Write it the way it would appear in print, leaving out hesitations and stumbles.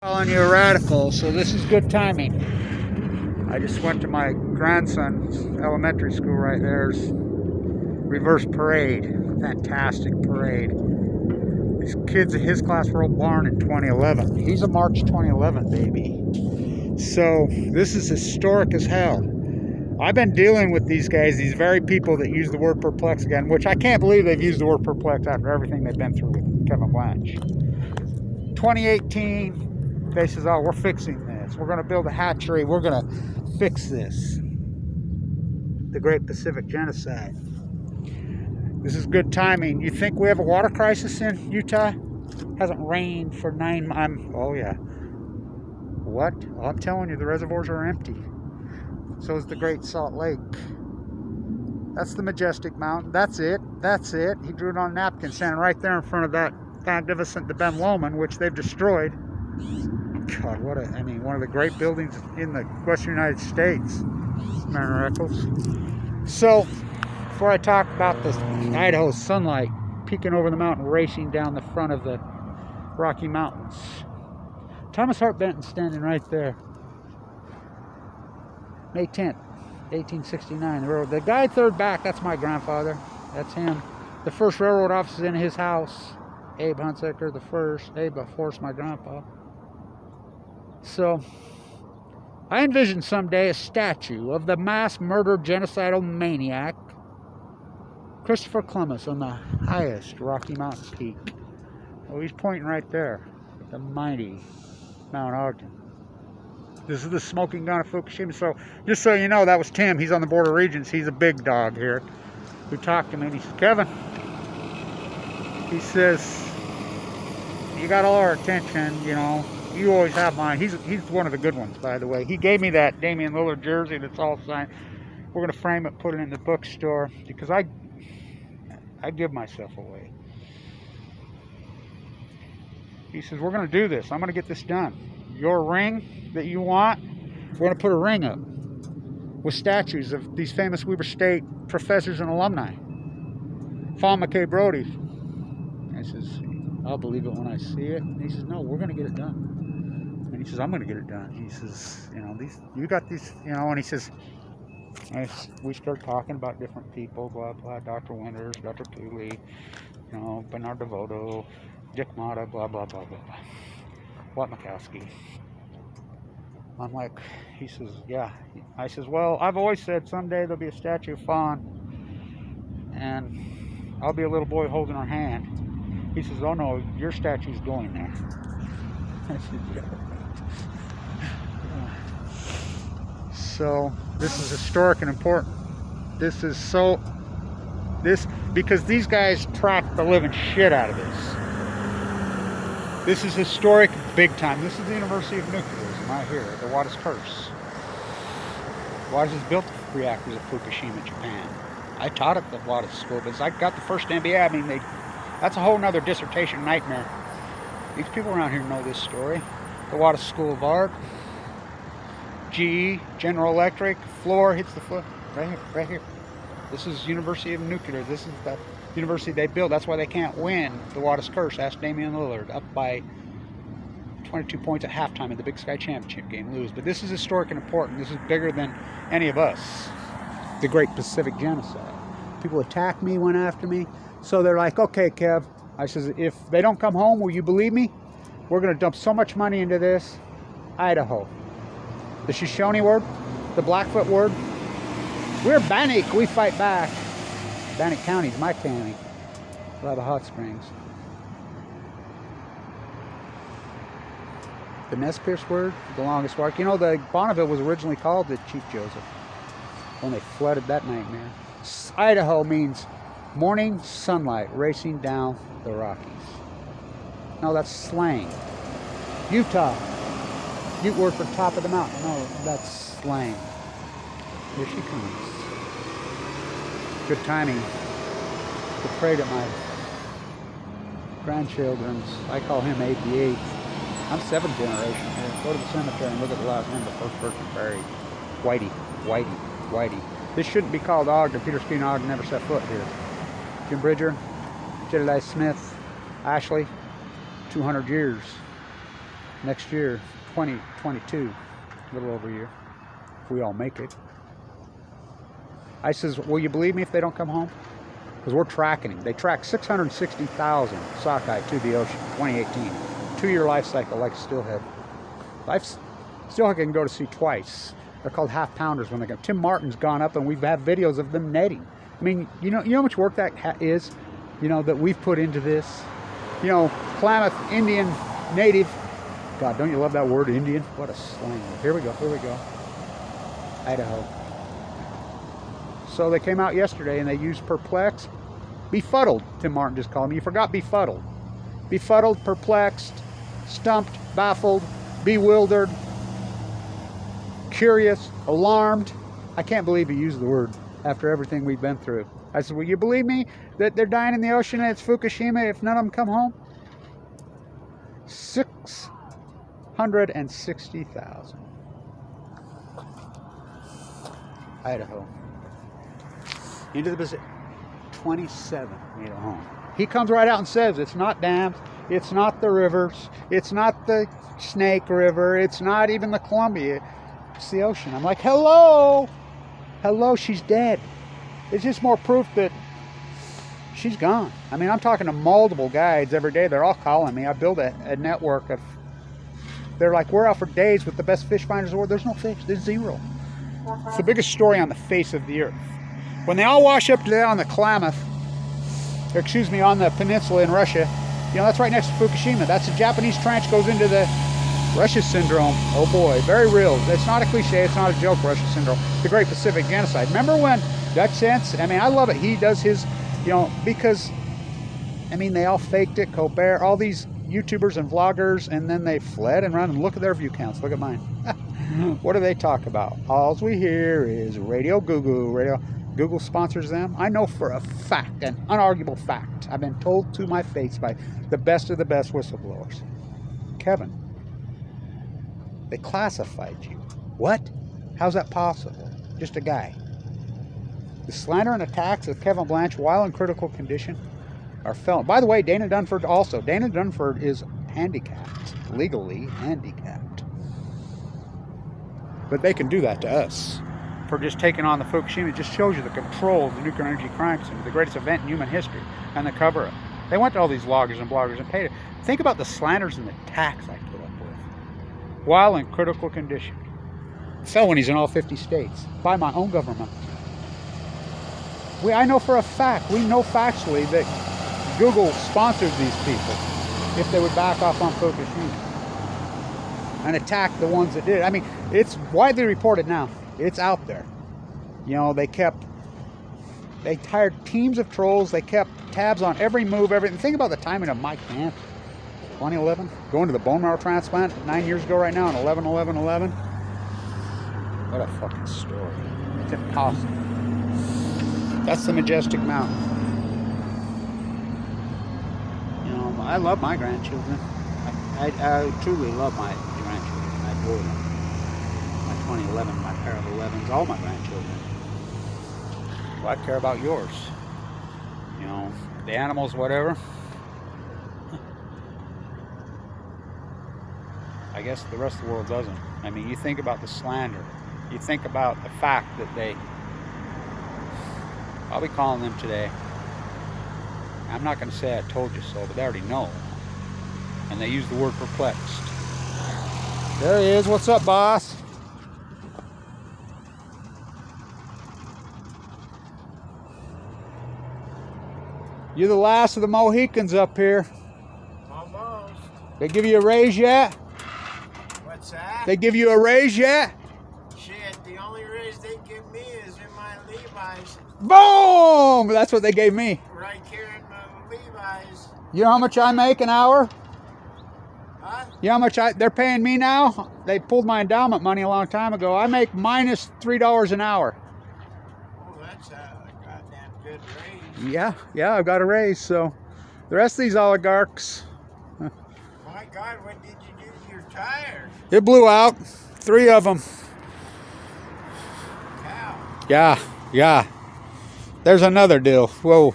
Calling you a radical, so this is good timing. I just went to my grandson's elementary school right there's reverse parade. Fantastic parade. These kids in his class were all born in 2011. He's a March 2011 baby. So this is historic as hell. I've been dealing with these guys, these very people that use the word perplex again, which I can't believe they've used the word perplex after everything they've been through with Kevin Blanch. 2018, they says, oh, we're fixing this. We're going to build a hatchery. We're going to fix this. The Great Pacific Genocide. This is good timing. You think we have a water crisis in Utah? Hasn't rained for 9 months. Oh, yeah. What? Well, I'm telling you, the reservoirs are empty. So is the Great Salt Lake. That's the majestic mountain. That's it. That's it. He drew it on a napkin, standing right there in front of that magnificent the Ben Lomond, which they've destroyed. God, what a, I mean, one of the great buildings in the western United States. Mariner Eccles. So, before I talk about this Idaho sunlight peeking over the mountain, racing down the front of the Rocky Mountains. Thomas Hart Benton standing right there. May 10th, 1869. The guy third back, that's my grandfather. That's him. The first railroad office is in his house. Abe Hunsaker, the first. Abe, of course, my grandpa. So, I envision someday a statue of the mass murder genocidal maniac, Christopher Columbus, on the highest Rocky Mountain peak. Oh, he's pointing right there, the mighty Mount Ogden. This is the smoking gun of Fukushima. So, just so you know, that was Tim. He's on the Board of Regents. He's a big dog here. We talked to him, and he said, Kevin, he says, you got all our attention, you know. You always have mine. He's one of the good ones, by the way. He gave me that Damian Lillard jersey that's all signed. We're going to frame it, put it in the bookstore, because I give myself away. He says, we're going to do this. I'm going to get this done. Your ring that you want, we're going to put a ring up with statues of these famous Weber State professors and alumni. Fawn McKay Brody. I says, I'll believe it when I see it. And he says, no, we're going to get it done. And he says, I'm going to get it done. He says, you know, you got these, you know, and he says, we start talking about different people, blah, blah, Dr. Winters, Dr. Cooley, you know, Bernard DeVoto, Dick Motta, blah, blah, blah, blah, blah. Watt Mikowski. I'm like, he says, yeah. I says, well, I've always said someday there'll be a statue of Fawn, and I'll be a little boy holding her hand. He says, oh no, your statue's going there. I said, yeah. So, this is historic and important. This is because these guys tracked the living shit out of this. This is historic big time. This is the University of Nuclearism right here, the Wattis Curse. Wattis has built reactors at Fukushima, Japan. I taught at the Wattis School, but I got the first MBA. I mean, that's a whole nother dissertation nightmare. These people around here know this story. The Wattis School of Art, GE, General Electric, floor hits the foot. Right here. This is University of Nuclear. This is the university they built. That's why they can't win the Wattis Curse. Ask Damian Lillard, up by 22 points at halftime in the Big Sky Championship game, lose. But this is historic and important. This is bigger than any of us. The Great Pacific Genocide. People attacked me, went after me. So they're like, okay, Kev. I says, if they don't come home, will you believe me? We're going to dump so much money into this. Idaho. The Shoshone word, the Blackfoot word. We're Bannock, we fight back. Bannock County's my county. We'll have a hot springs. The Nez Perce word, the longest walk. You know, the Bonneville was originally called the Chief Joseph when they flooded that nightmare. Idaho means morning sunlight racing down the Rockies. No, that's slang. Utah, Ute word for top of the mountain. No, that's slang. Here she comes. Good timing. To pray to my grandchildren's. I call him 88. I'm 7th generation here. Go to the cemetery and look at the last name, the first person buried. Whitey. This shouldn't be called Ogden. Peter Speen Ogden never set foot here. Jim Bridger, Jedediah Smith, Ashley, 200 years. next year, 2022, a little over a year, if we all make it. I says, will you believe me if they don't come home? Because we're tracking them. They tracked 660,000 sockeye to the ocean, 2018. 2-year life cycle like steelhead. Steelhead can go to sea twice. They're called half pounders when they go. Tim Martin's gone up and we've had videos of them netting. I mean, you know how much work that is, that we've put into this. Klamath, Indian, native. God, don't you love that word, Indian? What a slang. Here we go. Idaho. So they came out yesterday and they used perplexed, befuddled, Tim Martin just called me. You forgot befuddled. Befuddled, perplexed, stumped, baffled, bewildered, curious, alarmed. I can't believe he used the word after everything we've been through. I said, will you believe me that they're dying in the ocean and it's Fukushima if none of them come home? 660,000. Idaho. Into the Pacific. 27 made it home. He comes right out and says it's not dams, it's not the rivers, it's not the Snake River, it's not even the Columbia, it's the ocean. I'm like, hello, she's dead. It's just more proof that she's gone. I mean, I'm talking to multiple guides every day. They're all calling me. I build a network of, they're like, we're out for days with the best fish finders in the world. There's no fish, there's zero. It's the biggest story on the face of the earth. When they all wash up today on the Klamath, or excuse me, on the peninsula in Russia, that's right next to Fukushima. That's the Japanese trench goes into the Russia syndrome. Oh boy, very real. It's not a cliche, it's not a joke, Russia syndrome. The Great Pacific Genocide. Remember when Dutch Sense, I mean, I love it. He does his, because, I mean, they all faked it, Colbert, all these YouTubers and vloggers, and then they fled and run and look at their view counts. Look at mine. What do they talk about? All we hear is Radio Google. Google sponsors them. I know for a fact, an unarguable fact, I've been told to my face by the best of the best whistleblowers. Kevin, they classified you. What? How's that possible? Just a guy. The slander and attacks of Kevin Blanch while in critical condition are felon. By the way, Dana Dunford also. Dana Dunford is handicapped, legally handicapped. But they can do that to us for just taking on the Fukushima. It just shows you the control of the nuclear energy crime scene, the greatest event in human history, and the cover-up. They went to all these loggers and bloggers and paid it. Think about the slanders and the attacks I put up with while in critical condition. Felonies in all 50 states by my own government. I know for a fact, we know factually that Google sponsors these people if they would back off on Fukushima and attack the ones that did. I mean, it's widely reported now. It's out there. They hired teams of trolls. They kept tabs on every move, everything. Think about the timing of Mike Camp, 2011, going to the bone marrow transplant 9 years ago right now on 11/11/11. What a fucking story. It's impossible. That's the Majestic Mountain. I love my grandchildren. I truly love my grandchildren. I adore them. My 2011, my pair of 11s, all my grandchildren. Well, I care about yours. The animals, whatever. I guess the rest of the world doesn't. I mean, you think about the slander. You think about the fact that I'll be calling them today. I'm not going to say I told you so, but they already know. And they use the word perplexed. There he is. What's up, boss? You're the last of the Mohicans up here. Almost. They give you a raise yet? What's that? They give you a raise yet? Shit, the only raise they give me is in my Levi's. Boom! That's what they gave me. Right here in my Levi's. You know how much I make an hour? Huh? You know how much they're paying me now? They pulled my endowment money a long time ago. I make minus $3 an hour. Oh, that's a goddamn good raise. Yeah, I've got a raise. So the rest of these oligarchs. My God, what did you do to your tires? It blew out. 3 of them. Cow. Yeah. There's another deal. Whoa.